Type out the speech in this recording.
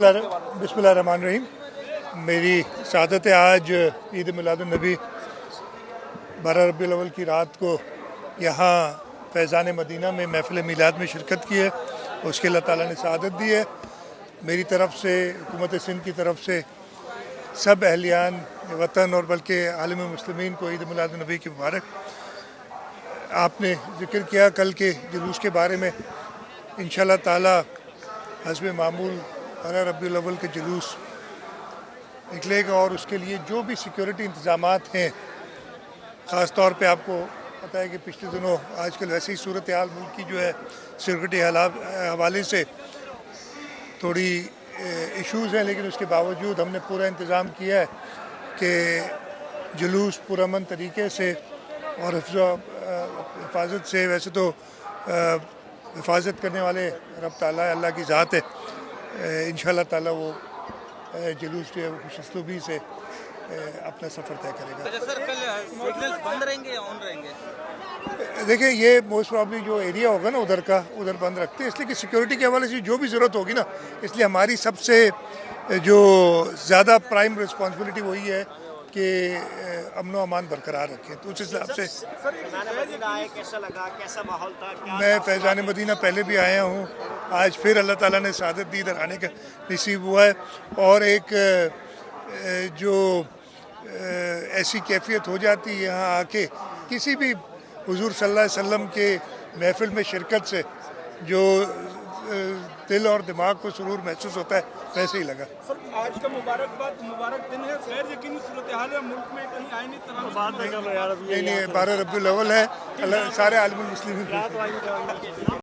बिस्मिल्लाहिर्रहमानिर्रहीम। मेरी शहादत है आज ईद मिलादुन्नबी 12 रबीउल अव्वल की रात को यहाँ फैज़ान मदीना में महफ़िल मिलाद में शिरकत की है। उसके अल्लाह ताला ने शहादत दी है। मेरी तरफ़ से हुकूमत सिंध की तरफ़ से सब अहलियान वतन और बल्कि आलम मुस्लिमीन को ईद मिलादुन्नबी की मुबारक। आपने ज़िक्र किया कल के जुलूस के बारे में। इंशाअल्लाह ताला हस्ब मामूल 12 रबीउल अव्वल के जुलूस निकलेगा और उसके लिए जो भी सिक्योरिटी इंतज़ामात हैं, ख़ास तौर पे आपको पता है कि पिछले दिनों आजकल वैसे ही सूरत हाल मुल्क की जो है सिक्योरिटी हवाले से थोड़ी इश्यूज़ हैं, लेकिन उसके बावजूद हमने पूरा इंतज़ाम किया है कि जुलूस पुरअमन तरीके से और हिफाजत से, वैसे तो हिफाजत करने वाले रब ताला अल्लाह की ज़ात है, इंशाअल्लाह ताला वो जुलूस जो है वो खुशअस्लूबी से अपना सफ़र तय करेगा। अच्छा सर, कल सिग्नल्स बंद रहेंगे या ऑन रहेंगे? देखिए, ये मोस्ट प्रॉब्ली जो एरिया होगा ना उधर बंद रखते हैं, इसलिए कि सिक्योरिटी के हवाले से जो भी ज़रूरत होगी ना, इसलिए हमारी सबसे जो ज़्यादा प्राइम रिस्पॉन्सिबिलिटी वही है कि अमन व अमान बरकरार रखें। तो उस हिसाब से कैसा लगा, कैसा माहौल था? मैं फैज़ान मदीना पहले भी आया हूँ, आज फिर अल्लाह ताला ने शहादत दी, इधर आने का नसीब हुआ है। और एक जो ऐसी कैफियत हो जाती है यहाँ आके किसी भी हुजूर सल्लल्लाहु अलैहि वसल्लम के महफिल में शिरकत से, जो दिल और दिमाग को सुरूर महसूस होता है, वैसे ही लगा। सर, आज का मुबारक दिन है। गैर यकीनी सूरत हाल है मुल्क में, कहीं आईनी तरह नहीं, 12 रबीउल अव्वल है। सारे आलम मुस्लिमीन